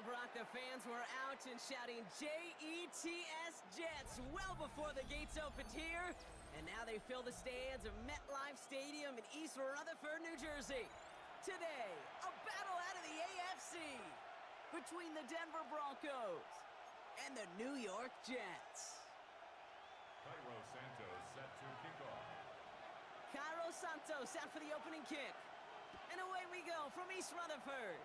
Brock, the fans were out and shouting J-E-T-S Jets well before the gates opened here. And now they fill the stands of MetLife Stadium in East Rutherford, New Jersey. Today, a battle out of the AFC between the Denver Broncos and the New York Jets. Cairo Santos set to kick off. Cairo Santos out for the opening kick. And away we go from East Rutherford.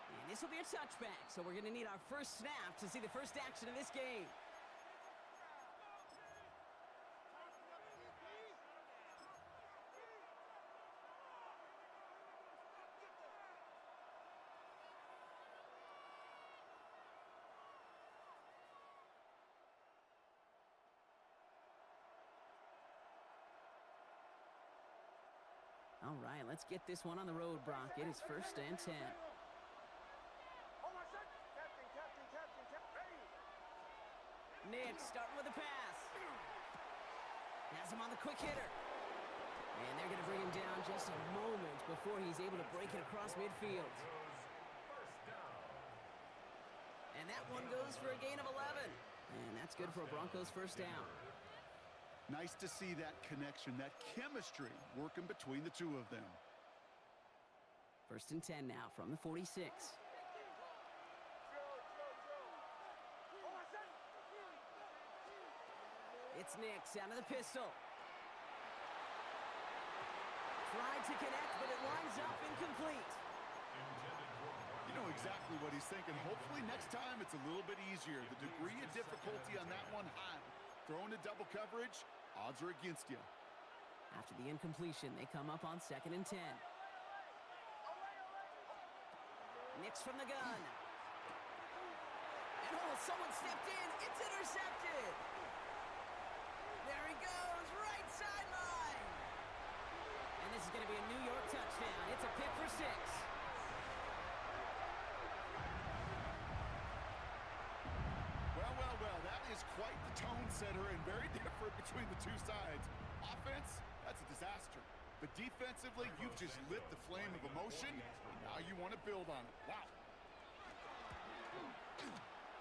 And this will be a touchback, so we're going to need our first snap to see the first action of this game. All right, let's get this one on the road, Brock. It is 1st and 10. Nick starting with a pass. Has him on the quick hitter. And they're going to bring him down just a moment before he's able to break it across midfield. And that one goes for a gain of 11. And that's good for a Broncos first down. Nice to see that connection, that chemistry working between the two of them. 1st and 10 now from the 46. It's Nix out of the pistol. Tried to connect, but it lines up incomplete. You know exactly what he's thinking. Hopefully next time it's a little bit easier. The degree of difficulty on that one high. Throwing to double coverage, odds are against you. After the incompletion, they come up on 2nd and 10. Nix from the gun. And oh, someone stepped in. It's intercepted. There he goes, right sideline. And this is going to be a New York touchdown. It's a pick for 6. Well, that is quite the tone setter and very different between the two sides. Offense, that's a disaster. But defensively, you've just lit the flame of emotion, and now you want to build on it. Wow.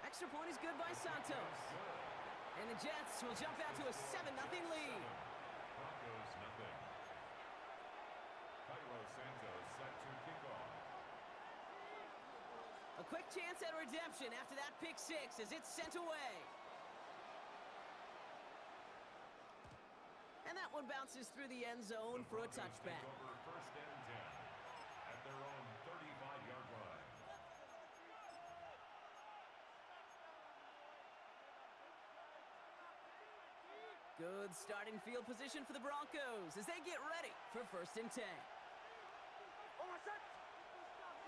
Extra point is good by Santos. And the Jets will jump out to a 7-0 lead. Broncos nothing. Cairo Santos set to kick off. A quick chance at redemption after that pick 6 as it's sent away. And that one bounces through the end zone for a touchback. 1st and 10 at their own 35-yard line. Good starting field position for the Broncos as they get ready for 1st and 10.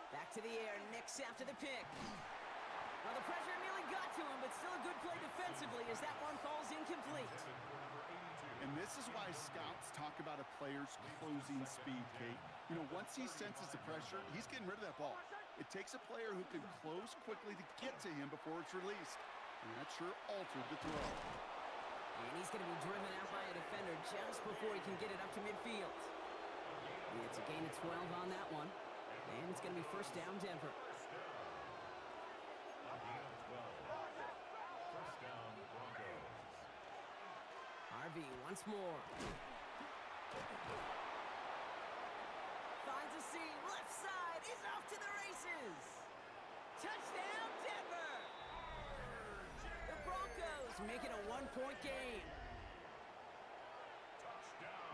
Back to the air, Nix after the pick. Well, the pressure nearly got to him, but still a good play defensively as that one falls incomplete. And this is why scouts talk about a player's closing speed, Kate. You know, once he senses the pressure, he's getting rid of that ball. It takes a player who can close quickly to get to him before it's released. And that sure altered the throw. And he's going to be driven out by a defender just before he can get it up to midfield. And it's a gain of 12 on that one. And it's going to be 1st down, Denver. A gain of 12. 1st down, Broncos. RV once more. Finds a seam, left side, is off to the races. Touchdown, Denver! The Broncos make it a 1-point game.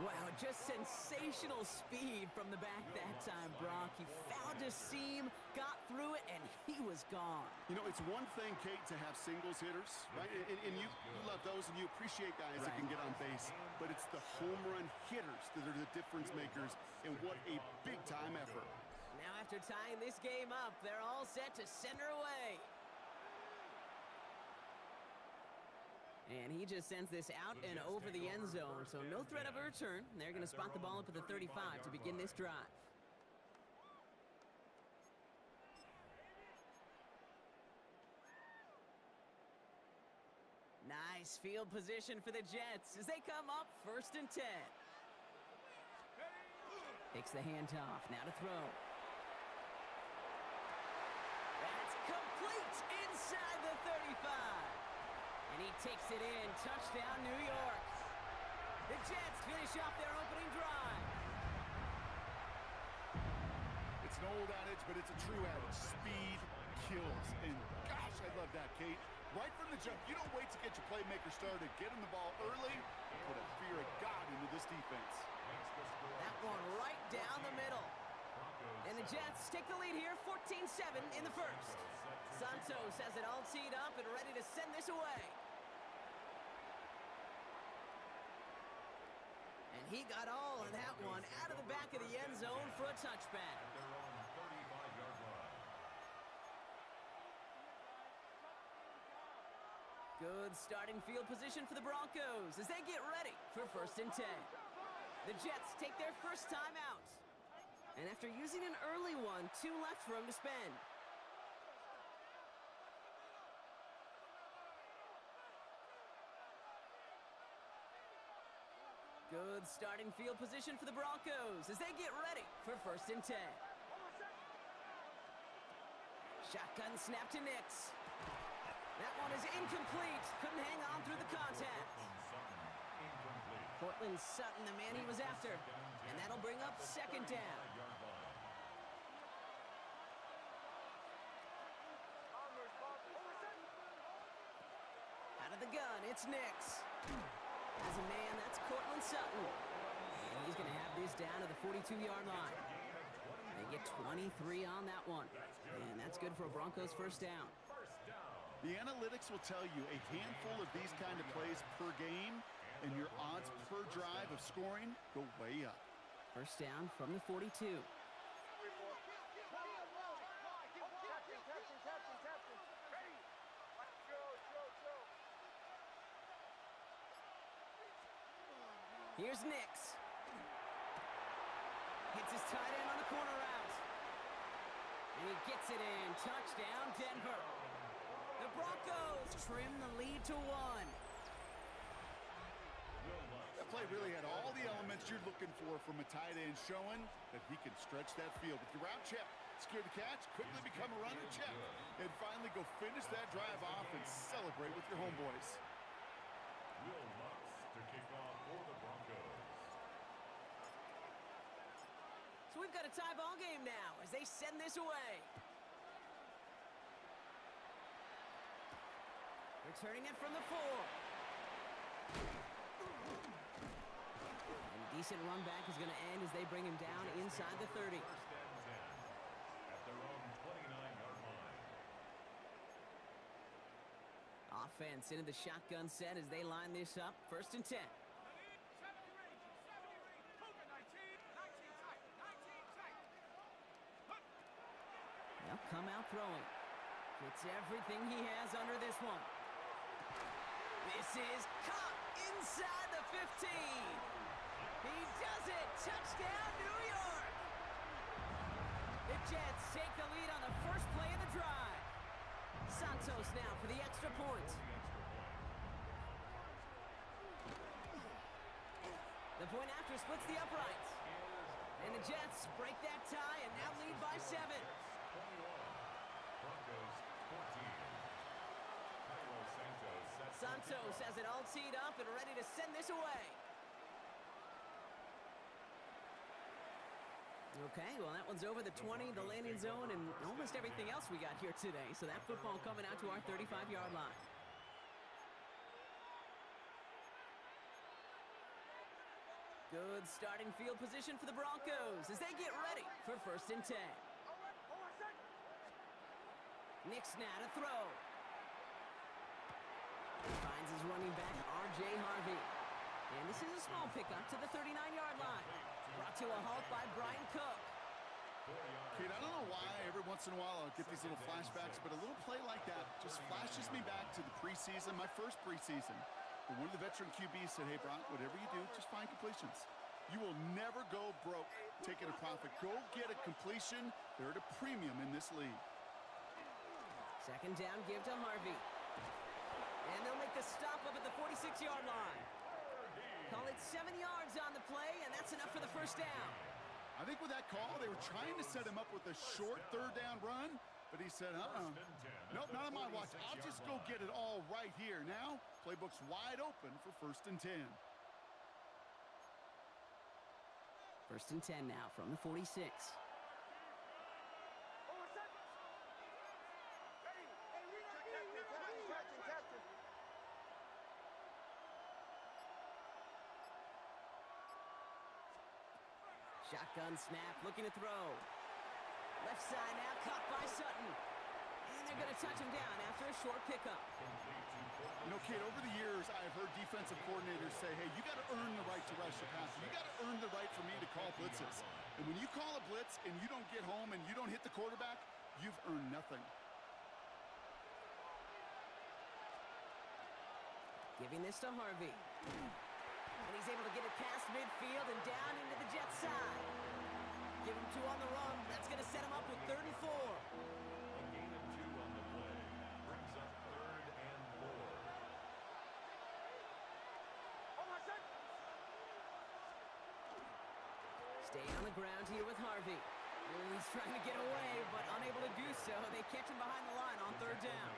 Wow, just sensational speed from the back that time, Brock. He found a seam, got through it, and he was gone. You know, it's one thing, Kate, to have singles hitters, right? And you love those, and you appreciate guys that can get on base. But it's the home run hitters that are the difference makers, and what a big-time effort. Now, after tying this game up, they're all set to center away. And he just sends this out and over the end zone, so no threat of a return. They're going to spot the ball up at the 35 to begin this drive. Nice field position for the Jets as they come up 1st and 10. Takes the handoff, now to throw. right inside the 35. And he takes it in. Touchdown, New York. The Jets finish off their opening drive. It's an old adage, but it's a true adage. Speed kills. And gosh, I love that, Kate. Right from the jump, you don't wait to get your playmaker started. Get him the ball early. Put a fear of God into this defense. That one right down the middle. And the Jets take the lead here, 14-7 in the first. Santos has it all teed up and ready to send this away. And he got all of that one out of the back of the end zone for a touchback. Good starting field position for the Broncos as they get ready for 1st and 10. The Jets take their first time out. And after using an early one, 2 left for him to spend. Good starting field position for the Broncos as they get ready for 1st and 10. Shotgun snap to Nix. That one is incomplete. Couldn't hang on through the contact. Cortland Sutton, the man he was after. And that'll bring up 2nd down. Out of the gun, it's Nix. As a man, that's Cortland Sutton. And he's going to have this down to the 42-yard line. They get 23 on that one. And that's good for a Broncos first down. The analytics will tell you a handful of these kind of plays per game, and your odds per drive of scoring go way up. First down from the 42. Here's Nix. Hits his tight end on the corner route. And he gets it in. Touchdown, Denver. The Broncos trim the lead to 1. That play really had all the elements you're looking for from a tight end, showing that he can stretch that field with your route check, secure the catch, quickly become a runner check, and finally go finish that drive off and celebrate with your homeboys. Will Lutz to kick off for the Broncos. So we've got a tie ball game now as they send this away. Returning it from the 4. And a decent run back is going to end as they bring him down inside the 30. 1st and 10 at their own 29-yard line. Offense into the shotgun set as they line this up. 1st and 10. They'll come out throwing. Gets everything he has under this one. This is caught inside the 15. He does it. Touchdown, New York. The Jets take the lead on the first play of the drive. Santos now for the extra point. The point after splits the uprights. And the Jets break that tie and now lead by 7. Broncos 14. Santos has it all teed up and ready to send this away. Okay, well, that one's over the 20, the landing zone, and almost everything else we got here today. So that football coming out to our 35-yard line. Good starting field position for the Broncos as they get ready for 1st and 10. Nix now to throw. He finds his running back, R.J. Harvey. And this is a small pickup to the 39-yard line. Brought to a halt by Brian Cook. Kate, I don't know why every once in a while I'll get these little flashbacks, but a little play like that just flashes me back to the preseason, my first preseason. And one of the veteran QBs said, hey, Brock, whatever you do, just find completions. You will never go broke taking a profit. Go get a completion. They're at a premium in this league. 2nd down, give to Harvey. And they'll make the stop up at the 46-yard line. Call it 7 yards on the play, and that's enough for the first down. I think with that call, they were trying to set him up with a short 3rd down run, but he said, nope, not on my watch. I'll just go get it all right here. Now, playbook's wide open for 1st and 10. 1st and 10 now from the 46. Shotgun snap, looking to throw. Left side now, caught by Sutton. And they're going to touch him down after a short pickup. You know, kid, over the years, I've heard defensive coordinators say, hey, you got to earn the right to rush the passer. You got to earn the right for me to call blitzes. And when you call a blitz and you don't get home and you don't hit the quarterback, you've earned nothing. Giving this to Harvey. And he's able to get it past midfield and down into the Jets side. Give him 2 on the run. That's going to set him up with 3rd and 4. A gain of 2 on the play brings up 3rd and 4. Stay on the ground here with Harvey. He's trying to get away, but unable to do so. They catch him behind the line on 3rd down.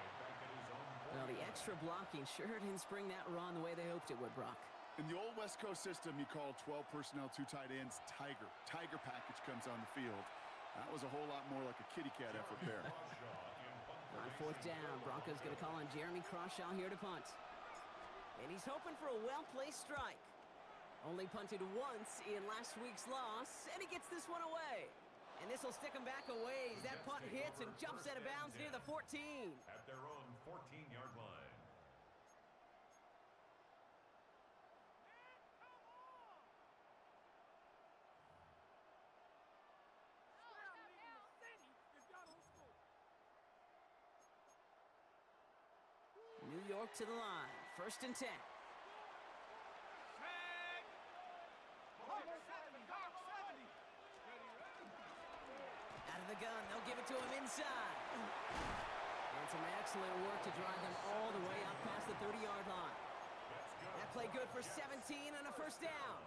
Well, the extra blocking sure didn't spring that run the way they hoped it would, Brock. In the old West Coast system, you call 12 personnel, 2 tight ends, Tiger. Tiger package comes on the field. That was a whole lot more like a kitty cat effort there. On 4th down, Broncos going to call on Jeremy Crawshaw here to punt. And he's hoping for a well-placed strike. Only punted once in last week's loss, and he gets this one away. And this will stick him back a ways. That punt hits and jumps out of bounds near the 14. At their own 14-yard line. New York to the line. 1st and 10. Out of the gun, they'll give it to him inside. And some excellent work to drive them all the way out past the 30-yard line. That play good for 17 and a 1st down.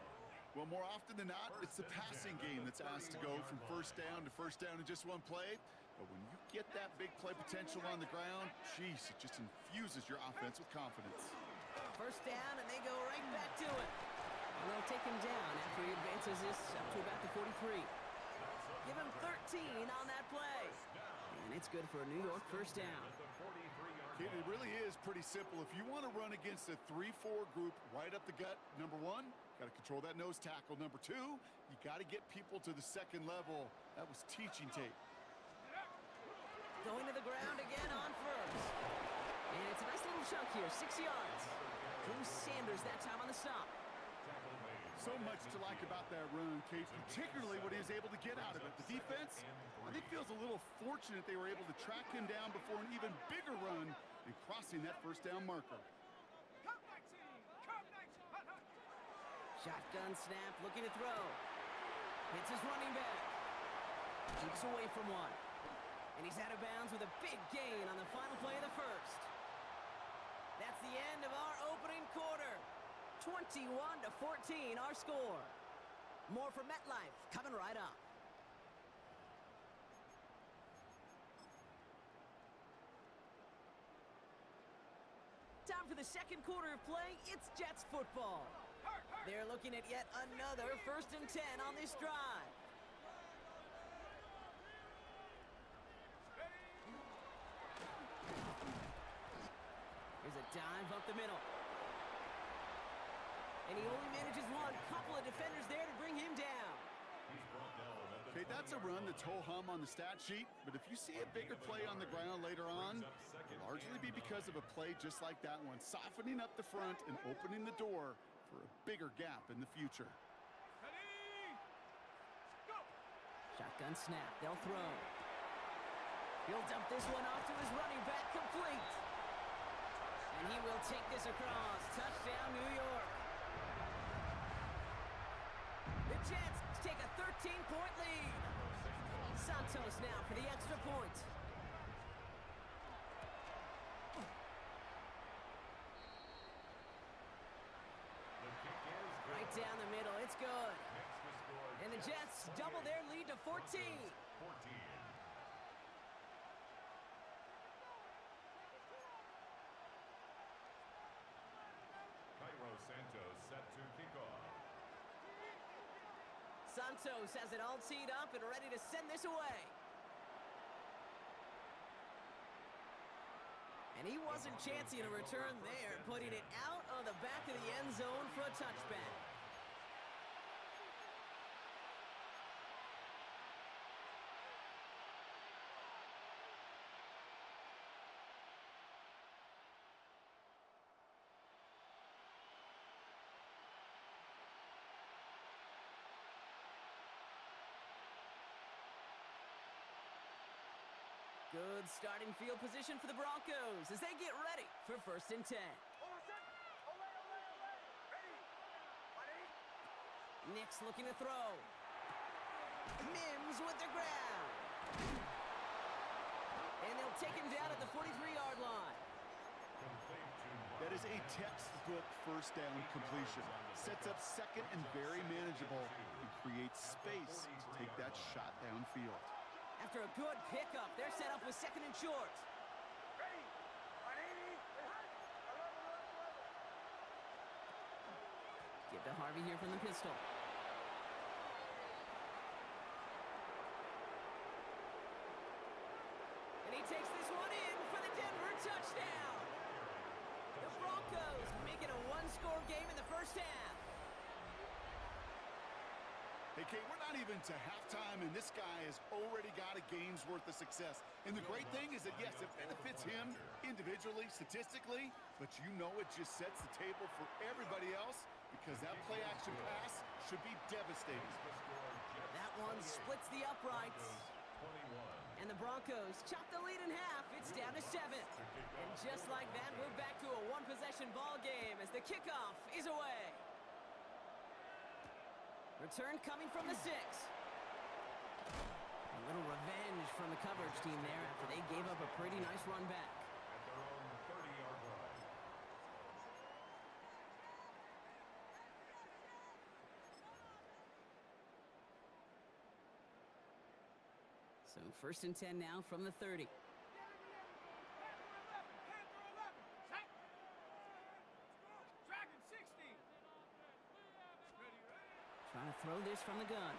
Well, more often than not, it's the passing game that's asked to go from 1st down to 1st down in just one play. But when you get that big play potential on the ground, geez, it just infuses your offense with confidence. 1st down, and they go right back to it. And they'll take him down after he advances this up to about the 43. Give him 13 on that play. And it's good for a New York 1st down. Kid, it really is pretty simple. If you want to run against a 3-4 group right up the gut, number 1, got to control that nose tackle. Number 2, you got to get people to the 2nd level. That was teaching tape. Going to the ground again on 1st. And it's a nice little chunk here, 6 yards. Drew Sanders that time on the stop. So much to like about that run, Kate, particularly what he was able to get out of it. The defense, I think, feels a little fortunate they were able to track him down before an even bigger run and crossing that 1st down marker. Shotgun snap, looking to throw. Hits his running back. Keeps away from one. And he's out of bounds with a big gain on the final play of the 1st. That's the end of our opening quarter. 21-14, our score. More from MetLife coming right up. Time for the 2nd quarter of play. It's Jets football. They're looking at yet another 1st and 10 on this drive. Here's a dive up the middle. And he only manages one. Couple of defenders there to bring him down. Okay, that's a run that's ho-hum on the stat sheet, but if you see a bigger play on the ground later on, it'll largely be because of a play just like that one, softening up the front and opening the door for a bigger gap in the future. Shotgun snap, they'll throw. He'll dump this one off to his running back, complete. And he will take this across. Touchdown, New York. The Jets take a 13-point lead. Santos now for the extra point. Right down the middle, it's good. And the Jets double their lead to 14. Santos has it all teed up and ready to send this away. And he wasn't chancing a return there, putting it out on the back of the end zone for a touchback. Good starting field position for the Broncos as they get ready for 1st and 10. Nick's looking to throw. Mims with the grab. And they'll take him down at the 43-yard line. That is a textbook first down completion. Sets up second and very manageable and creates space to take that shot downfield. After a good pickup, they're set up with 2nd and short. Give to Harvey here from the pistol. And he takes this one in for the Denver touchdown. The Broncos make it a one-score game in the first half. Hey, Kate, we're not even to halftime, and this guy has already got a game's worth of success. And the great thing is that, yes, it benefits him individually, statistically, but you know it just sets the table for everybody else because that play-action pass should be devastating. That one splits the uprights. And the Broncos chop the lead in half. It's down to 7. And just like that, we're back to a one-possession ball game as the kickoff is away. Return coming from the 6. A little revenge from the coverage team there after they gave up a pretty nice run back. At their own 30-yard line. So 1st and 10 now from the 30. Trying to throw this from the gun.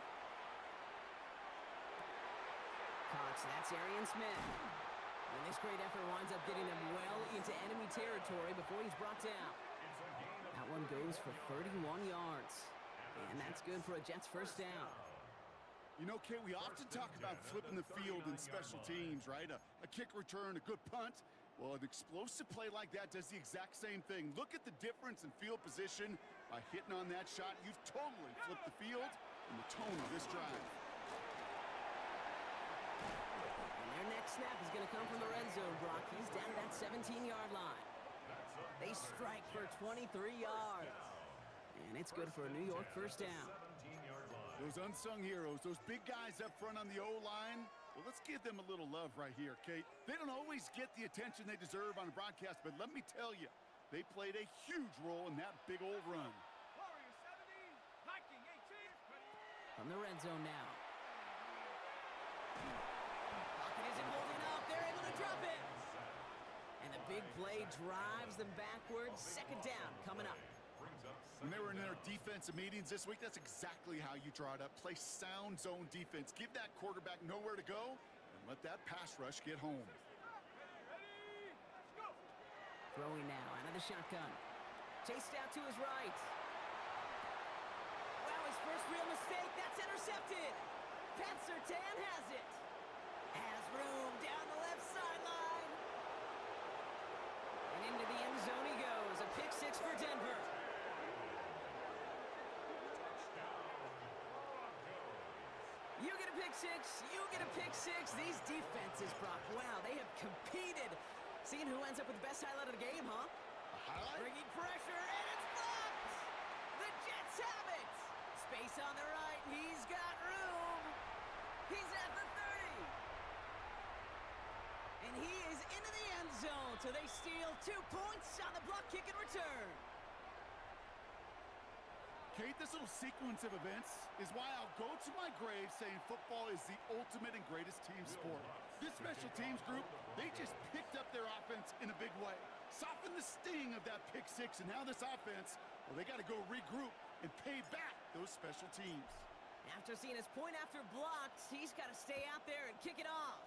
Caught, that's Arian Smith. And this great effort winds up getting him well into enemy territory before he's brought down. That one goes for 31 yards. And that's good for a Jets first down. You know, Kate, we often talk about flipping the field in special teams, right? A kick return, a good punt. Well, an explosive play like that does the exact same thing. Look at the difference in field position. By hitting on that shot, you've totally flipped the field and the tone of this drive. And their next snap is going to come from the red zone, Brock. He's down to that 17-yard line. They strike for 23 yards. And it's good for a New York first down. Those unsung heroes, those big guys up front on the O-line, well, let's give them a little love right here, Kate. They don't always get the attention they deserve on a broadcast, but let me tell you, they played a huge role in that big old run. From the red zone now. Pocket isn't holding up. They're able to drop it. And the big play drives them backwards. 2nd down coming up. When they were in their defensive meetings this week, that's exactly how you draw it up. Play sound zone defense. Give that quarterback nowhere to go and let that pass rush get home. Throwing now out of the shotgun. Chased out to his right. Wow, his first real mistake. That's intercepted. Pat Surtain has it. Has room down the left sideline. And into the end zone he goes. A pick 6 for Denver. You get a pick 6. You get a pick 6. These defenses, Brock, wow, they have competed. Seeing who ends up with the best highlight of the game, huh? Bringing pressure, and it's blocked! The Jets have it! Space on the right, he's got room! He's at the 30! And he is into the end zone, so they steal 2 points on the block kick and return. Kate, this little sequence of events is why I'll go to my grave saying football is the ultimate and greatest team sport. This special teams group, they just picked up their offense in a big way. Softened the sting of that pick 6, and now this offense, well, they got to go regroup and pay back those special teams. After seeing his point after blocked, he's got to stay out there and kick it off.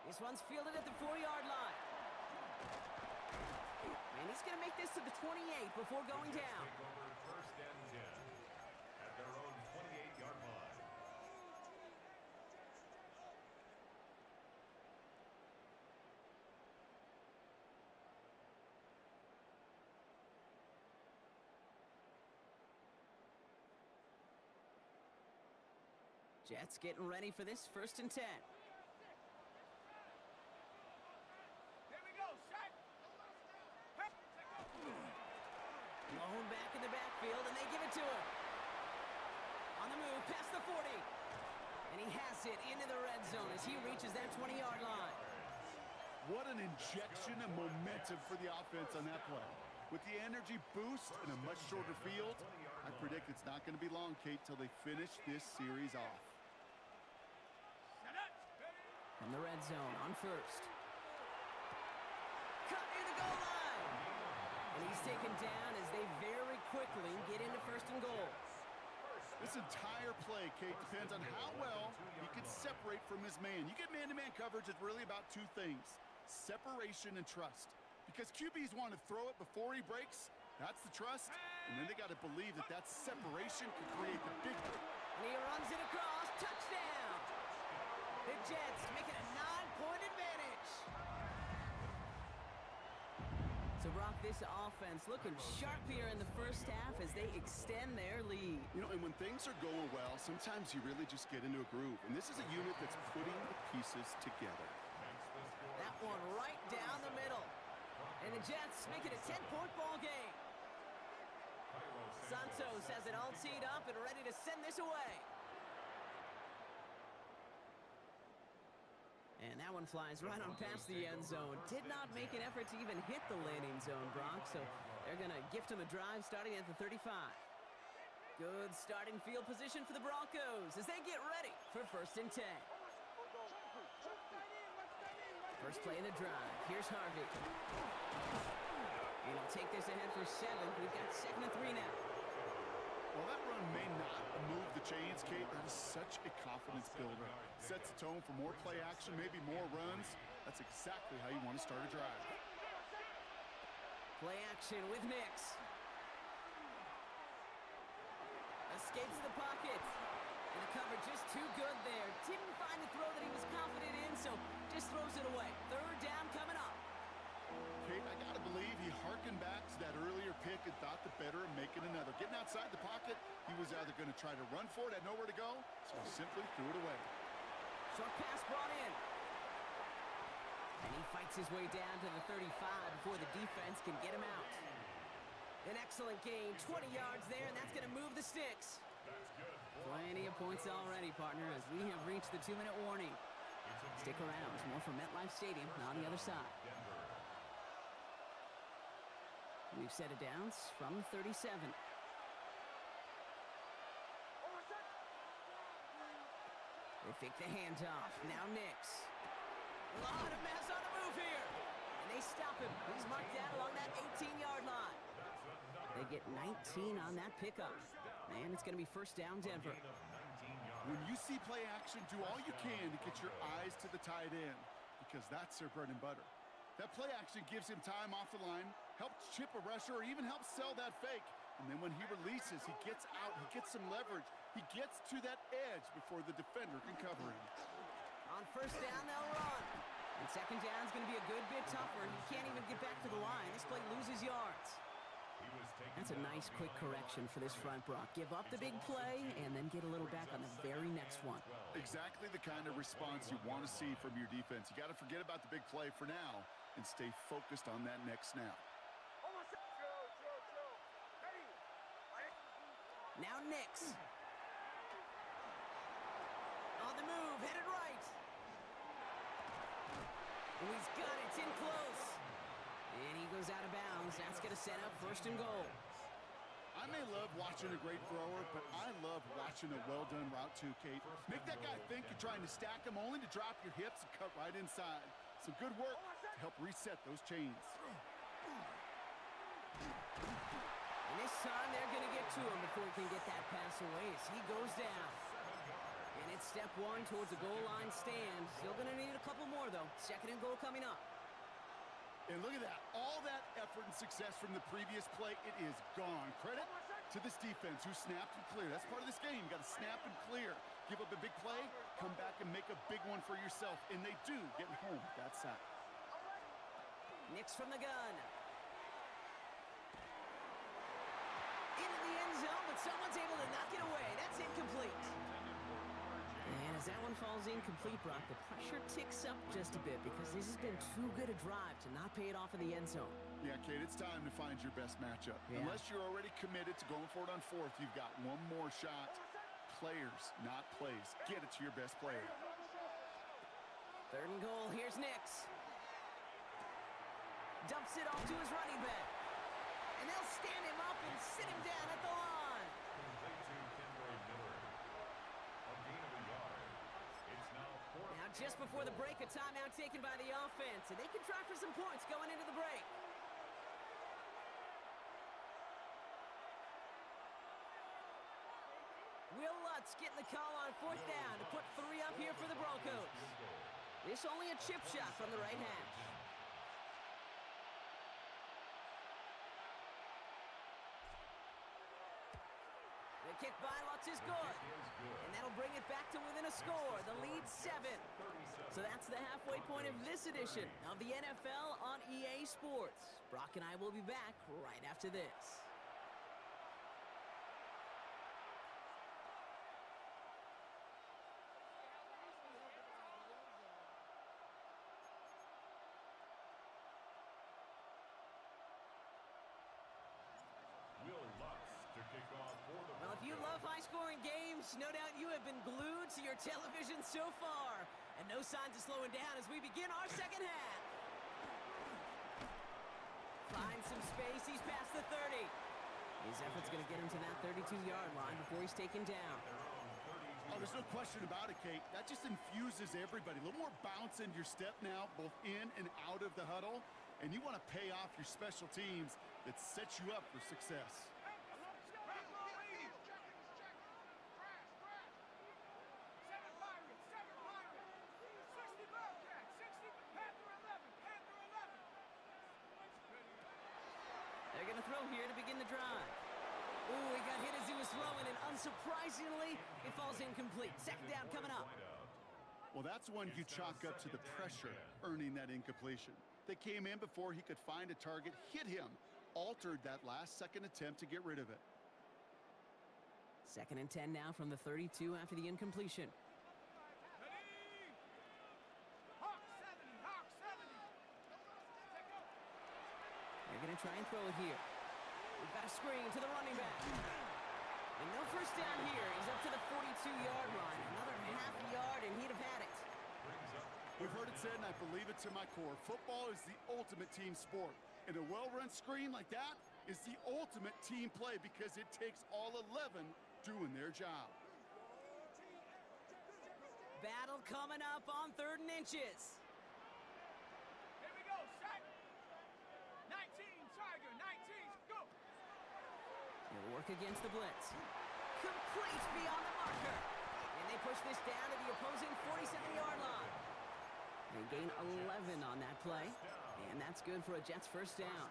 This one's fielded at the 4-yard line. And he's going to make this to the 28 before going down. First and 10 at their own 28-yard line. Jets getting ready for this 1st and 10. Blown back in the backfield, and they give it to him. On the move, past the 40. And he has it into the red zone as he reaches that 20-yard line. What an injection of momentum for the offense on that play. With the energy boost and a much shorter field, I predict it's not going to be long, Kate, till they finish this series off. From the red zone on 1st. Cut near the goal line. And he's taken down as they very quickly get into 1st and goal. This entire play, Kate, depends on how well he can separate from his man. You get man-to-man coverage, it's really about two things: separation and trust. Because QBs want to throw it before he breaks, that's the trust, and then they got to believe that that separation can create the big one. And he runs it across, touchdown! The Jets make it a 9-point advantage. So, Brock, this offense looking sharp here in the first half as they extend their lead. You know, and when things are going well, sometimes you really just get into a groove. And this is a unit that's putting the pieces together. That one right down the middle. And the Jets make it a 10-point ball game. Santos has it all teed up and ready to send this away. And that one flies right on past the end zone. Did not make an effort to even hit the landing zone, Brock, so they're going to gift him a drive starting at the 35. Good starting field position for the Broncos as they get ready for 1st and 10. First play of the drive. Here's Harvey. And he'll take this ahead for 7. We've got 2nd and 3 now. Well, that run may not move the chains, Kate. That is such a confidence builder. Sets the tone for more play action, maybe more runs. That's exactly how you want to start a drive. Play action with Nix. Escapes the pocket. And the cover just too good there. Didn't find the throw that he was confident in, so just throws it away. 3rd down coming up. Kate, I got to believe he harkened back to that earlier pick and thought the better of making another. Getting outside the pocket, he was either going to try to run for it, had nowhere to go, so he simply threw it away. Short pass brought in. And he fights his way down to the 35 before the defense can get him out. An excellent gain, 20 yards there, and that's going to move the sticks. Plenty of points already, partner, as we have reached the 2-minute warning. Stick around. More from MetLife Stadium on the other side. We've set it down from 37. They fake the handoff. Now Nix. A lot of mess on the move here. And they stop him. He's marked down along that 18-yard line. They get 19 on that pickup. And it's going to be 1st down Denver. When you see play action, do all you can to get your eyes to the tight end, because that's their bread and butter. That play action gives him time off the line, helps chip a rusher, or even helps sell that fake. And then when he releases, he gets out, he gets some leverage. He gets to that edge before the defender can cover him. On 1st down, they'll run. And 2nd down is going to be a good bit tougher. He can't even get back to the line. This play loses yards. That's a nice quick correction for this front, Brock. Give up the big play and then get a little back on the very next one. Exactly the kind of response you want to see from your defense. You got to forget about the big play for now and stay focused on that next snap. Now Nix. On the move, headed right. Oh, he's got it, it's in close. And he goes out of bounds. That's going to set up 1st and goal. I may love watching a great thrower, but I love watching a well-done route too, Kate. Make that guy think you're trying to stack him, only to drop your hips and cut right inside. Some good work to help reset those chains. And this time they're going to get to him before he can get that pass away as he goes down. And it's step one towards a goal line stand. Still going to need a couple more, though. Second and goal coming up. And look at that. All that effort and success from the previous play, it is gone. Credit to this defense who snapped and cleared. That's part of this game. You got to snap and clear. Give up a big play, come back and make a big one for yourself. And they do, getting home with that sack. Nix from the gun. Into the end zone, but someone's able to knock it away. That's incomplete. And as that one falls incomplete, Brock, the pressure ticks up just a bit because this has been too good a drive to not pay it off in the end zone. Yeah, Kate, it's time to find your best matchup. Yeah. Unless you're already committed to going for it on fourth, you've got one more shot. Players, not plays. Get it to your best player. Third and goal, here's Nix. Dumps it off to his running back. And they'll stand him up and sit him down at the line. Now just before the break, a timeout taken by the offense, and they can try for some points going into the break. Will Lutz getting the call on fourth down to put 3 up here for the Broncos. This only a chip shot from the right hash. The kick by Lutz is good. And that'll bring it back to within a score. The lead 7. So that's the halfway point of this edition of the NFL on EA Sports. Brock and I will be back right after this. Well, if you love high-scoring games, no doubt you have been glued to your television so far. And no signs of slowing down as we begin our second half. Finds some space. He's past the 30. His effort's going to get him to that 32-yard line before he's taken down. Oh, there's no question about it, Kate. That just infuses everybody. A little more bounce in your step now, both in and out of the huddle. And you want to pay off your special teams that sets you up for success. They're going to throw here to begin the drive. Ooh, he got hit as he was throwing, and unsurprisingly, it falls incomplete. Second down coming up. Well, that's one you chalk up to the pressure, earning that incompletion. They came in before he could find a target, hit him, altered that last-second attempt to get rid of it. Second and 10 now from the 32 after the incompletion. They're going to try and throw it here. We've got a screen to the running back. And no first down here. He's up to the 42-yard line. Another half yard, and he'd have had it. We've heard it said, and I believe it to my core, football is the ultimate team sport. And a well-run screen like that is the ultimate team play because it takes all 11 doing their job. Battle coming up on 3rd and inches. Here we go, sack. 19, Tiger, 19, go. He'll work against the blitz. Complete beyond the marker. And they push this down to the opposing 47-yard line. They gain 11 on that play. And that's good for a Jets first down.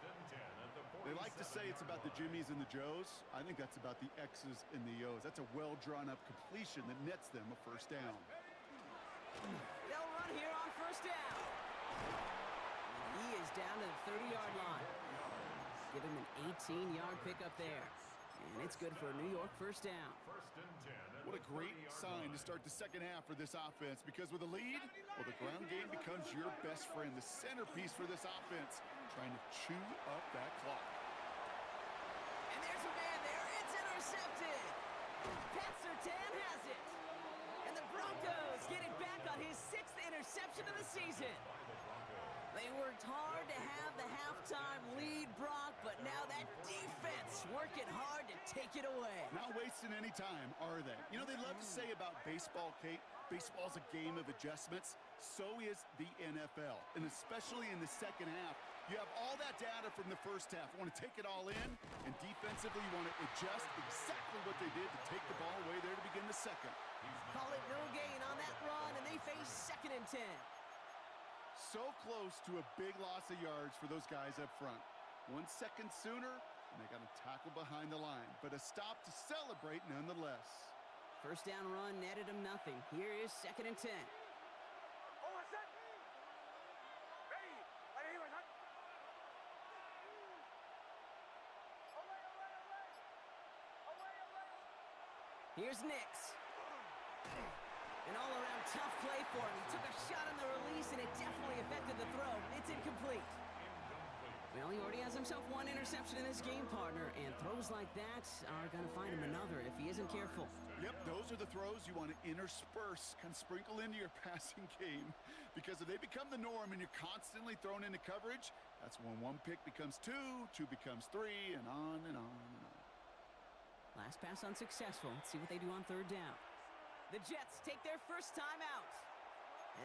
They like to say it's about the Jimmies and the Joes. I think that's about the X's and the O's. That's a well-drawn-up completion that nets them a first down. They'll run here on first down. And he is down to the 30-yard line. Give him an 18-yard pickup there. And it's good for a New York first down. What a great sign to start the second half for this offense, because with a lead, well, the ground game becomes your best friend, the centerpiece for this offense, trying to chew up that clock. And there's a man there. It's intercepted. Pat Surtain has it. And the Broncos get it back on his 6th interception of the season. They worked hard to have the halftime lead, Brock, but now that defense working hard to take it away. Not wasting any time, are they? You know, they love to say about baseball, Kate, baseball's a game of adjustments. So is the NFL. And especially in the second half, You have all that data from the first half. You want to take it all in, and defensively you want to adjust exactly what they did to take the ball away there to begin the second. Call it no gain on that run, and they face 2nd and 10. So close to a big loss of yards for those guys up front. 1 second sooner, and they got to tackle behind the line. But a stop to celebrate nonetheless. First down run netted him nothing. Here is 2nd and 10. Here's Nix. An all-around tough play for him. He took a shot on the release, and it definitely affected the throw. It's incomplete. Well, he already has himself 1 interception in his game, partner, and throws like that are going to find him another if he isn't careful. Yep, those are the throws you want to intersperse, kind of sprinkle into your passing game, because if they become the norm and you're constantly thrown into coverage, that's when 1 pick becomes 2, 2 becomes 3, and on and on and on. Last pass unsuccessful. Let's see what they do on 3rd down. The Jets take their first time out,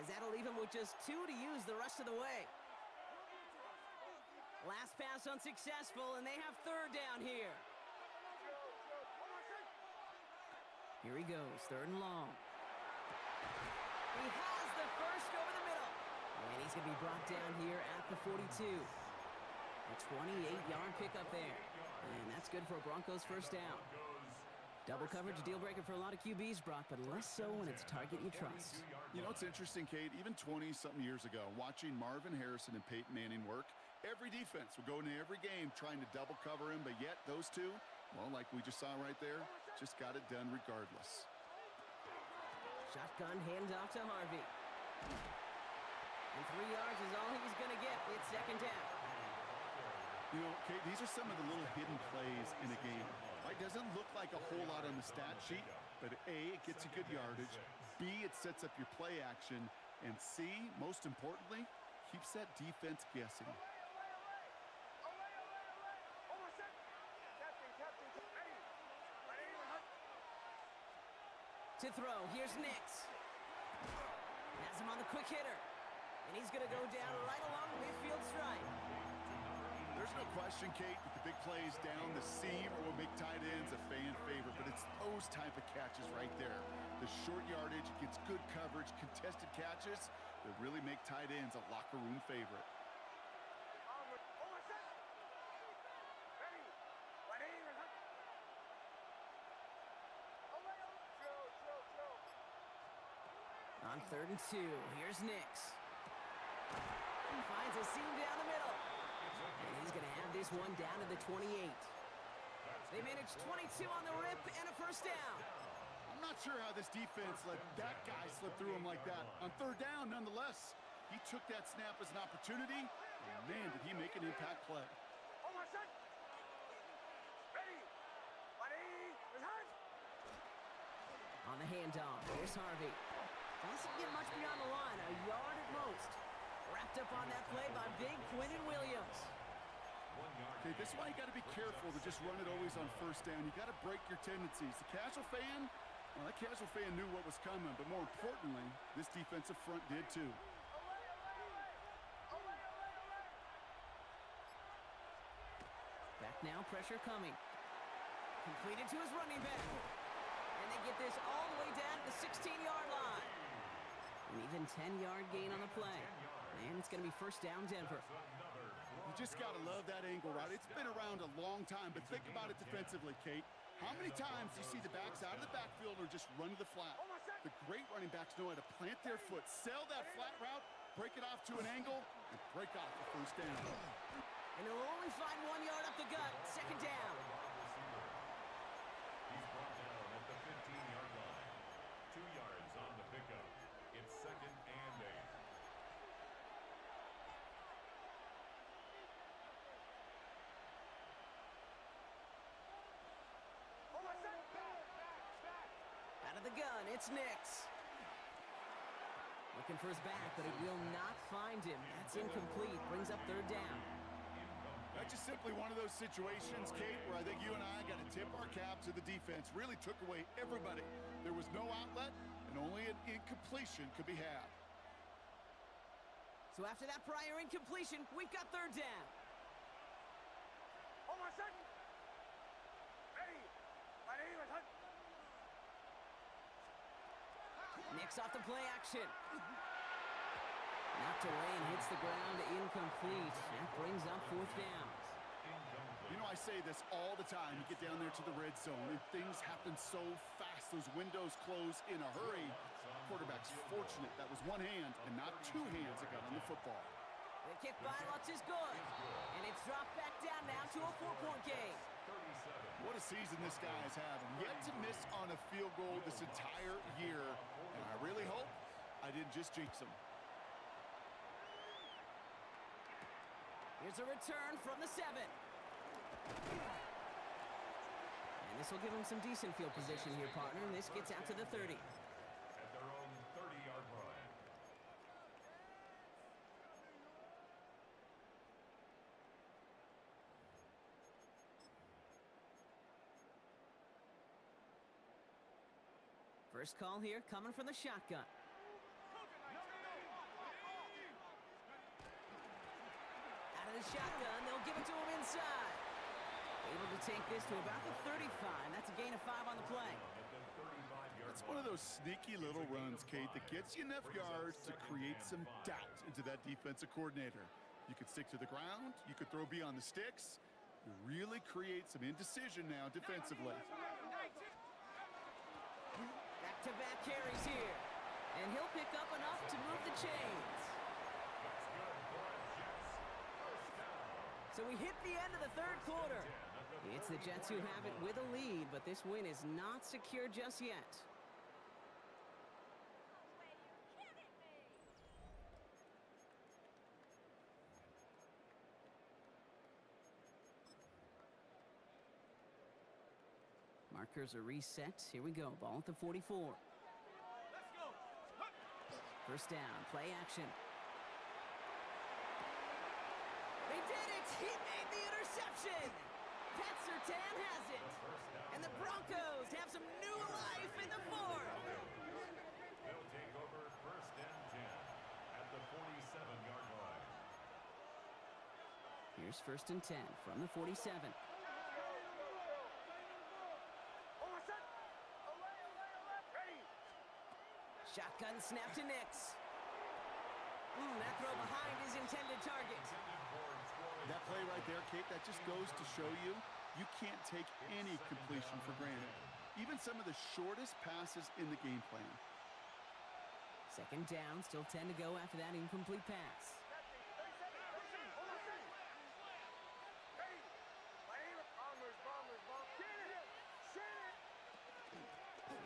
as that'll leave them with just 2 to use the rest of the way. Last pass unsuccessful, and they have 3rd down here. Here he goes, 3rd and long. He has the first over the middle, and he's going to be brought down here at the 42. A 28-yard pickup there. And that's good for a Broncos first down. Double coverage, deal breaker for a lot of QBs, Brock, but less so when it's a target you trust. You know, it's interesting, Kate, even 20-something years ago, watching Marvin Harrison and Peyton Manning work, every defense would go into every game trying to double cover him, but yet those two, well, like we just saw right there, just got it done regardless. Shotgun handoff to Harvey. And 3 yards is all he's going to get. It's 2nd down. You know, Kate, these are some of the little hidden plays in a game. It doesn't look like a whole lot on the stat sheet, but A, it gets you good yardage, B, it sets up your play action, and C, most importantly, keeps that defense guessing. To throw, here's Nix. Has him on the quick hitter. And he's going to go down right along the midfield stripe. There's no question, Kate, that the big plays down the seam are what make tight ends a fan favorite, but it's those type of catches right there. The short yardage, gets good coverage, contested catches that really make tight ends a locker room favorite. On 3rd and 2, here's Nix. He finds a seam down the middle. And he's going to have this one down to the 28. They managed 22 on the rip and a first down. I'm not sure how this defense let that guy slip through him like that. On 3rd down, nonetheless, he took that snap as an opportunity, and man, did he make an impact play. On the handoff, here's Harvey. Doesn't get much beyond the line, a yard at most. Wrapped up on that play by big Quinnen Williams. Okay, this is why you got to be careful to just run it always on 1st down. You got to break your tendencies. The casual fan, well, that casual fan knew what was coming, but more importantly, this defensive front did too. Back now, pressure coming. Completed to his running back. And they get this all the way down to the 16-yard line. An even 10-yard gain on the play. And it's going to be first down, Denver. You just got to love that angle, right? It's been around a long time, but think about it defensively, Kate. How many times do you see the backs out of the backfield or just run to the flat? The great running backs know how to plant their foot, sell that flat route, break it off to an angle, and break off the first down. And he'll only find 1 yard up the gut. 2nd down. He's brought down at the 15-yard line. 2 yards on the pickup. It's 2nd and 8. Out of the gun, it's Nix. Looking for his back, but it will not find him. That's incomplete. Brings up 3rd down. That's just simply one of those situations, Kate, where I think you and I got to tip our cap to the defense. Really took away everybody. There was no outlet, and only an incompletion could be had. So after that prior incompletion, we've got third down. On my second. Ready. My name is Hunt. Nicks off the play action. Knocked away and hits the ground, incomplete. That brings up fourth down. You know, I say this all the time. You get down there to the red zone, and things happen so fast. Those windows close in a hurry. Quarterback's fortunate that was one hand and not two hands that got on the football. The kick by Lutz is good. And it's dropped back down now to a 4-point game. What a season this guy is having. Yet to miss on a field goal this entire year. And I really hope I didn't just jinx him. Here's a return from the 7. And this will give him some decent field position here, partner. And this gets out to the 30. At their own 30-yard line. First call here coming from the shotgun. Out of the shotgun, they'll give it to him inside. Able to take this to about the 35. That's a gain of 5 on the play. It's one of those sneaky little runs, Kate, that gets you enough yards to create some doubt into that defensive coordinator. You could stick to the ground. You could throw beyond the sticks. You really create some indecision now defensively. Back-to-back carries here. And he'll pick up enough to move the chains. So we hit the end of the third quarter. It's the Jets who have it with a lead, but this win is not secure just yet. Markers are reset. Here we go. Ball at the 44. Let's go. First down. Play action. They did it! He made the interception! Pat Surtain has it! And the Broncos have some new life in the fourth! They'll take over first and 10 at the 47-yard line. Here's first and 10 from the 47. Shotgun snap to Nix. That throw behind his intended target. That play right there, Kate, that just goes to show you, you can't take any completion for granted. Even some of the shortest passes in the game plan. Second down, still 10 to go after that incomplete pass.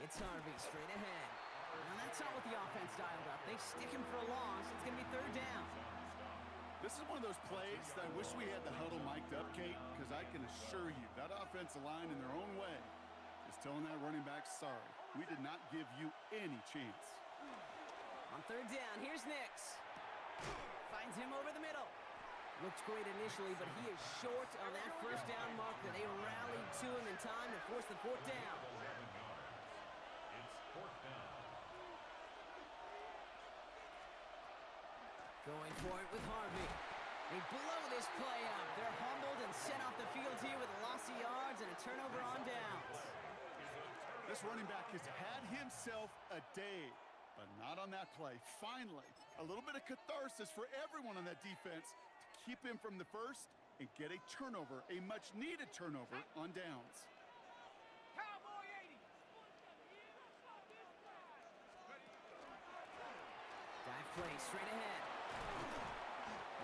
It's Harvey straight ahead. And that's not what the offense dialed up. They stick him for a loss. It's going to be third down. This is one of those plays that I wish we had the huddle mic'd up, Kate, because I can assure you that offensive line in their own way is telling that running back, sorry, we did not give you any chance. On third down, here's Nix. Finds him over the middle. Looked great initially, but he is short on that first down marker. They rallied to him in time to force the fourth down. It's fourth down. Going for it with Harvey. They blow this play up. They're humbled and sent off the field here with a loss of yards and a turnover on downs. This running back has had himself a day, but not on that play. Finally, a little bit of catharsis for everyone on that defense to keep him from the first and get a turnover, a much-needed turnover on downs. Cowboy 80. Dive play straight ahead.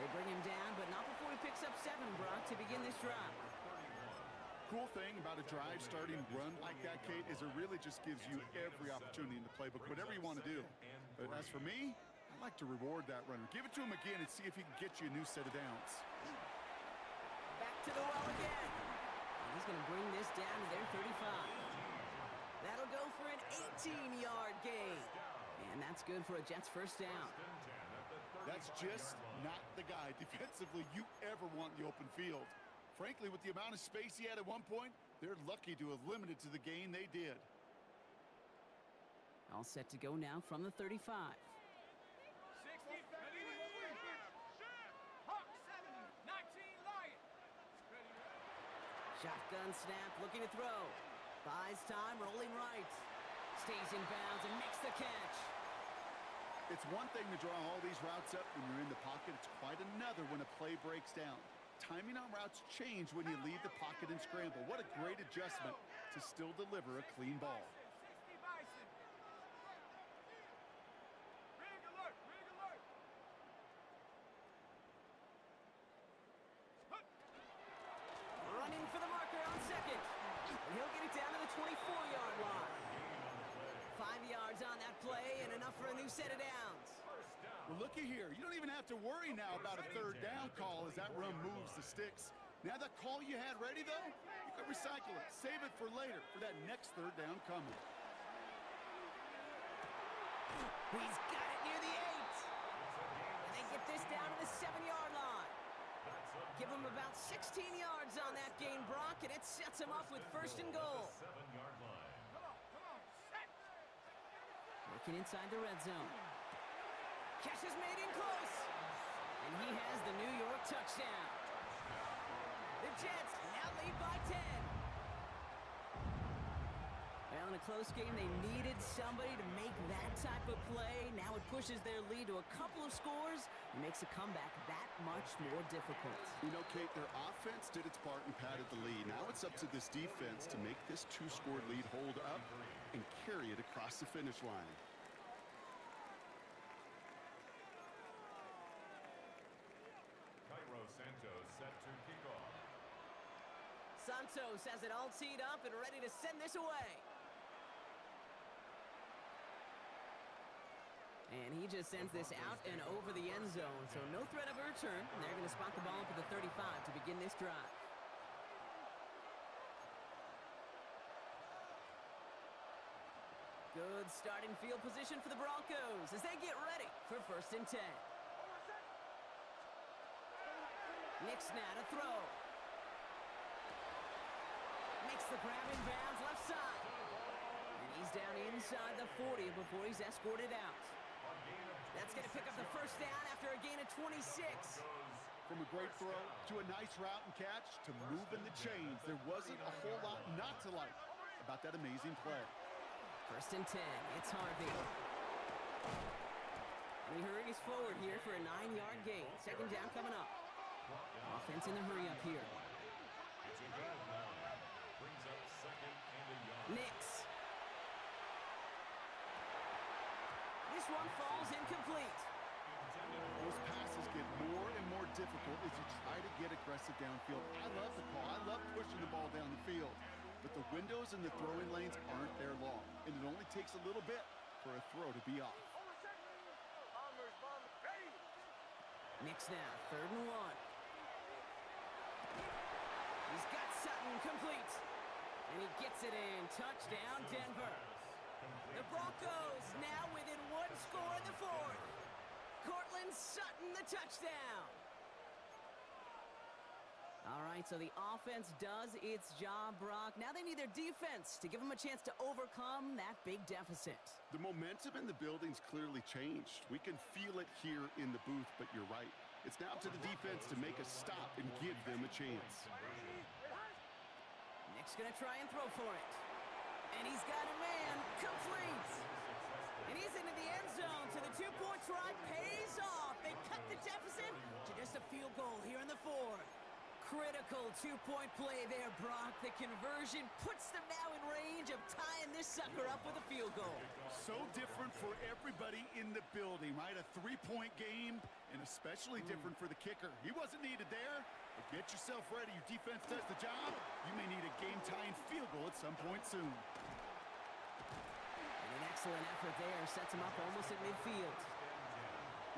They bring him down, but not before he picks up 7, Brock, to begin this drive. Cool thing about a drive starting run like that, Kate, is it really just gives you every opportunity in the playbook, whatever you want to do. But as for me, I like to reward that runner. Give it to him again and see if he can get you a new set of downs. Back to the well again. And he's going to bring this down to their 35. That'll go for an 18-yard gain. And that's good for a Jets first down. That's just not the guy defensively you ever want in the open field. Frankly, with the amount of space he had at one point, they're lucky to have limited to the gain they did. All set to go now from the 35. 60. Shotgun snap, looking to throw. Buys time, rolling right. Stays in bounds and makes the catch. It's one thing to draw all these routes up when you're in the pocket. It's quite another when a play breaks down. Timing on routes change when you leave the pocket and scramble. What a great adjustment to still deliver a clean ball. Running for the marker on second. And he'll get it down to the 24-yard line. 5 yards on that play and enough for a new set of downs. Well, looky here. You don't even have to worry now about a third down call as that run moves the sticks. Now that call you had ready, though, you can recycle it. Save it for later for that next third down coming. He's got it near the 8. And they get this down to the 7-yard line. Give him about 16 yards on that gain, Brock, and it sets him up with first and goal. 7-yard line. Working inside the red zone. Catch is made in close. And he has the New York touchdown. The Jets now lead by 10. Well, in a close game, they needed somebody to make that type of play. Now it pushes their lead to a couple of scores and makes a comeback that much more difficult. You know, Kate, their offense did its part and padded the lead. Now it's up to this defense to make this 2-score lead hold up and carry it across the finish line. Santos has it all teed up and ready to send this away. And he just sends this out and over the end zone, so no threat of a return. They're going to spot the ball up at the 35 to begin this drive. Good starting field position for the Broncos as they get ready for 1st and 10. Nick's now to throw. Makes the grab in bounds left side. And he's down inside the 40 before he's escorted out. That's going to pick up the first down after a gain of 26. From a great throw to a nice route and catch to moving the chains, there wasn't a whole lot not to like about that amazing play. 1st and 10, it's Harvey. And he hurries forward here for a 9-yard gain. 2nd down coming up. Offense in the hurry up here. Nix. This one falls incomplete. Those passes get more and more difficult as you try to get aggressive downfield. I love the call. I love pushing the ball down the field. But the windows in the throwing lanes aren't there long. And it only takes a little bit for a throw to be off. Nix now, 3rd and 1. He's got Sutton complete. And he gets it in. Touchdown, Denver. The Broncos now within 1 score in the 4th. Cortland Sutton, the touchdown. All right, so the offense does its job, Brock. Now they need their defense to give them a chance to overcome that big deficit. The momentum in the building's clearly changed. We can feel it here in the booth, but you're right. It's now up to the defense to make a stop and give them a chance. Nick's gonna try and throw for it. And he's got a man, complete. And he's into the end zone, so the 2-point try pays off. They cut the deficit to just a field goal here in the 4th. Critical 2-point play there, Brock. The conversion puts them now in range of tying this sucker up with a field goal. So different for everybody in the building, right? A 3-point game, and especially different for the kicker. He wasn't needed there, but get yourself ready. Your defense does the job. You may need a game-tying field goal at some point soon. And an excellent effort there sets him up almost at midfield.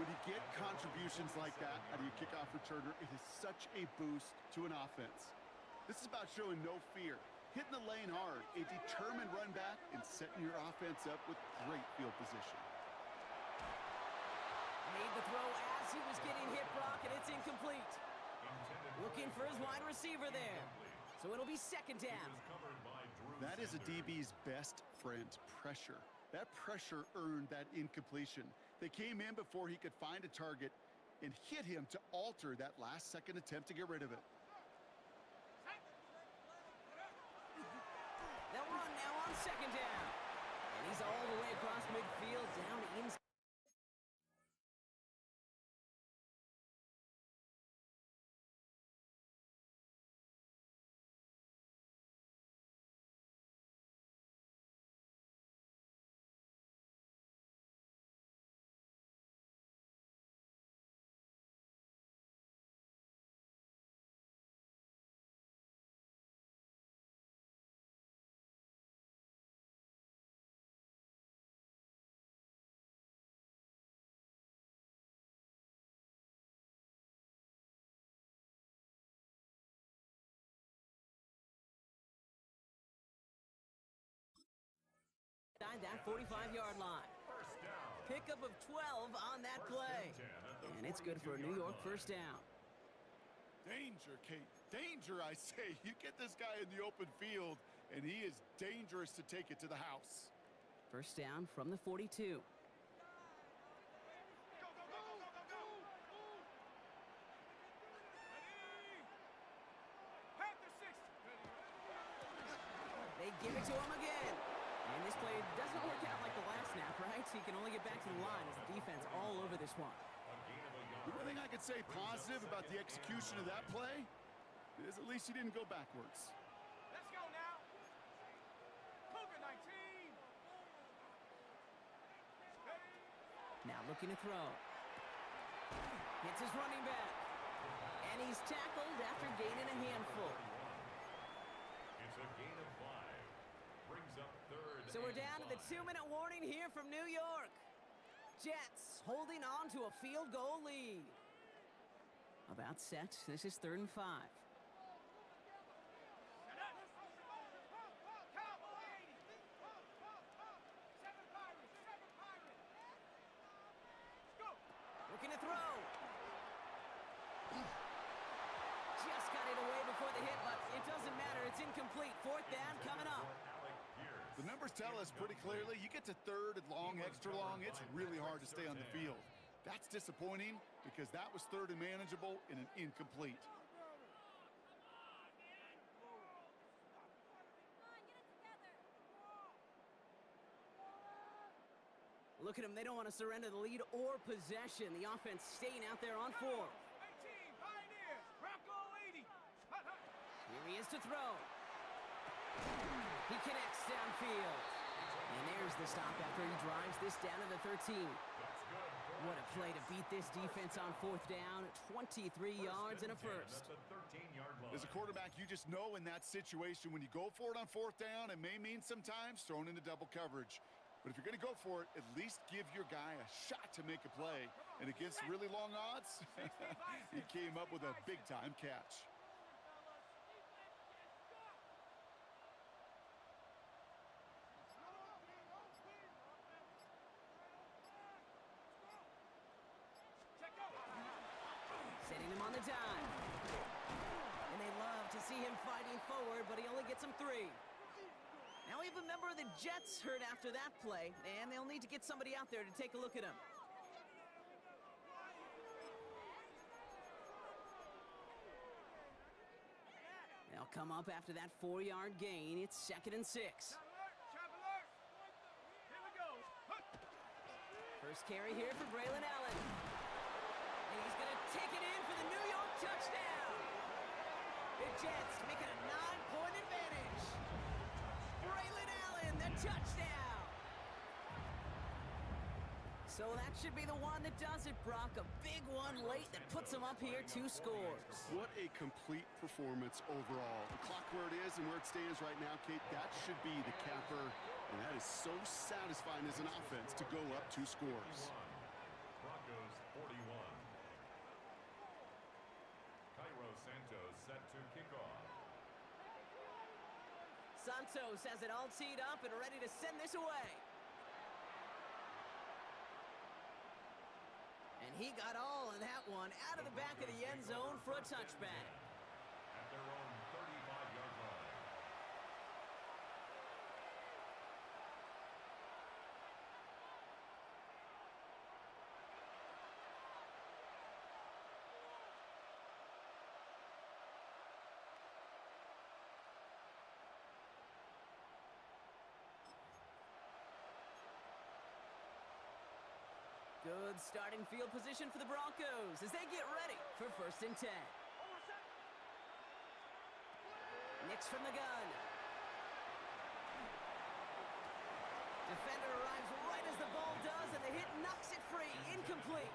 When you get contributions like that out of your kickoff returner, it is such a boost to an offense. This is about showing no fear, hitting the lane hard, a determined run back, and setting your offense up with great field position. Made the throw as he was getting hit, Brock, and it's incomplete. Looking for his wide receiver there. So it'll be 2nd down. That is a DB's best friend, pressure. That pressure earned that incompletion. They came in before he could find a target and hit him to alter that last-second attempt to get rid of it. second down. And he's all the way across midfield, down inside. That 45-yard line. Pickup of 12 on that play. And it's good for a New York first down. Danger, Kate. Danger, I say. You get this guy in the open field, and he is dangerous to take it to the house. First down from the 42. They give it to him again. And this play doesn't work out like the last snap, right? So he can only get back to the line as the defense all over this one. The only thing I could say positive about the execution of that play is at least he didn't go backwards. Let's go now. COVID-19. Now looking to throw. Hits his running back. And he's tackled after gaining a handful. It's a gain of 5. Brings up third. So we're down to the 2-minute warning here from New York. Jets holding on to a field goal lead. About set. This is 3rd and 5. Looking to throw. Just got it away before the hit, but it doesn't matter. It's incomplete. 4th down coming up. The numbers tell us pretty clearly, you get to 3rd and long, extra long, it's really hard to stay on the field. That's disappointing because that was 3rd and manageable in an incomplete. Look at them. They don't want to surrender the lead or possession. The offense staying out there on 4. 18, Pioneers, Bronco 80. Here he is to throw. He connects downfield. And there's the stop after he drives this down to the 13. What a play to beat this defense on 4th down. 23 yards and a first. As a quarterback, you just know in that situation when you go for it on 4th down, it may mean sometimes thrown into double coverage. But if you're going to go for it, at least give your guy a shot to make a play. And against really long odds, he came up with a big-time catch. Setting him on the dime. And they love to see him fighting forward, but he only gets him 3. Now we have a member of the Jets hurt after that play, and they'll need to get somebody out there to take a look at him. They'll come up after that 4-yard gain. It's 2nd and 6. First carry here for Braylon Allen. And he's going to take it in for the New York touchdown. The Jets make it a 9-point advantage. Braylon Allen, the touchdown. So that should be the one that does it, Brock. A big one late that puts them up here 2 scores. What a complete performance overall. The clock where it is and where it stands right now, Kate, that should be the capper. And that is so satisfying as an offense to go up 2 scores. Broncos 41. Cairo Santos set to kick off. Santos has it all teed up and ready to send this away. And he got all of that one out of the back of the end zone for a touchback. At their own 35-yard line. Good starting field position for the Broncos as they get ready for 1st and 10. Nix from the gun. Defender arrives right as the ball does, and the hit knocks it free. Incomplete.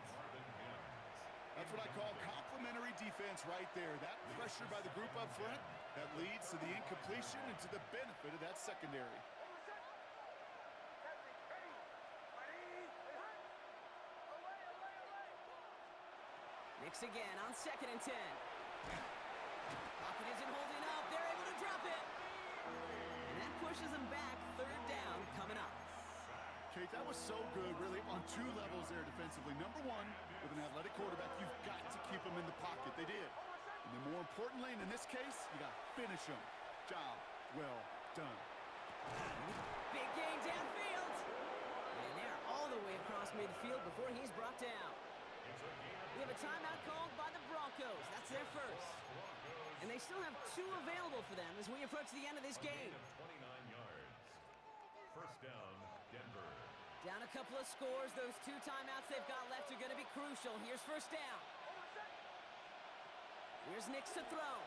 That's what I call complimentary defense right there. That pressure by the group up front, that leads to the incompletion and to the benefit of that secondary. Nix again on 2nd and 10. Pocket isn't holding up. They're able to drop it. And that pushes them back. 3rd down coming up. Kate, that was so good, really, on 2 levels there defensively. Number 1, with an athletic quarterback, you've got to keep them in the pocket. They did. And then more importantly, and in this case, you got to finish them. Job well done. Big gain downfield. And they're all the way across midfield before he's brought down. We have a timeout called by the Broncos. That's their first. And they still have 2 available for them as we approach the end of this game. 29 yards. 1st down, Denver. Down a couple of scores. Those 2 timeouts they've got left are going to be crucial. Here's 1st down. Here's Nix to throw.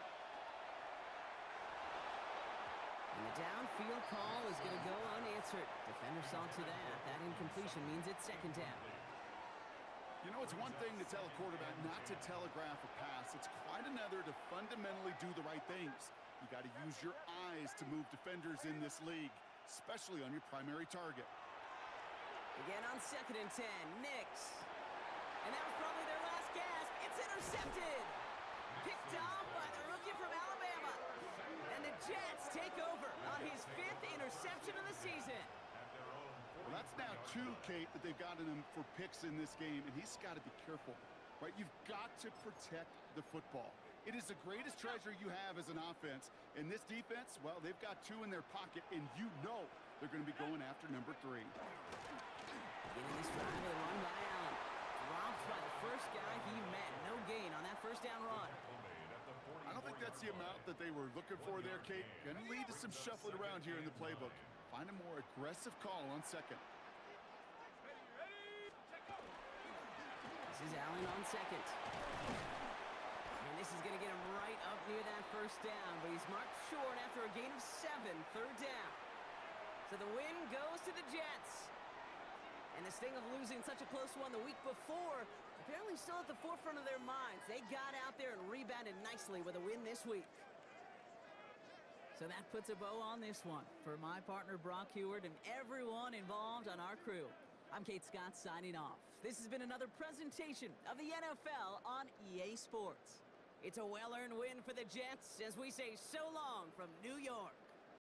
And the downfield call is going to go unanswered. Defender saw to that. That incompletion means it's 2nd down. You know, it's one thing to tell a quarterback not to telegraph a pass. It's quite another to fundamentally do the right things. You got to use your eyes to move defenders in this league, especially on your primary target. Again on 2nd and 10, Nix. And that was probably their last gasp. It's intercepted. Picked off by the rookie from Alabama. And the Jets take over on his 5th interception of the season. Well, that's now 2, Kate, that they've gotten him for picks in this game, and he's got to be careful, right? You've got to protect the football. It is the greatest treasure you have as an offense. And this defense, well, they've got 2 in their pocket, and you know they're going to be going after number 3. Beginning this drive with a run by Allen. Dropped by the first guy he met. No gain on that 1st down run. I don't think that's the amount that they were looking for there, Kate. Going to lead to some shuffling around here in the playbook. Find a more aggressive call on 2nd. This is Allen on 2nd. And this is going to get him right up near that 1st down, but he's marked short after a gain of 7, 3rd down. So the win goes to the Jets. And the sting of losing such a close one the week before, apparently still at the forefront of their minds. They got out there and rebounded nicely with a win this week. So that puts a bow on this one. For my partner, Brock Heward, and everyone involved on our crew, I'm Kate Scott signing off. This has been another presentation of the NFL on EA Sports. It's a well-earned win for the Jets as we say so long from New York.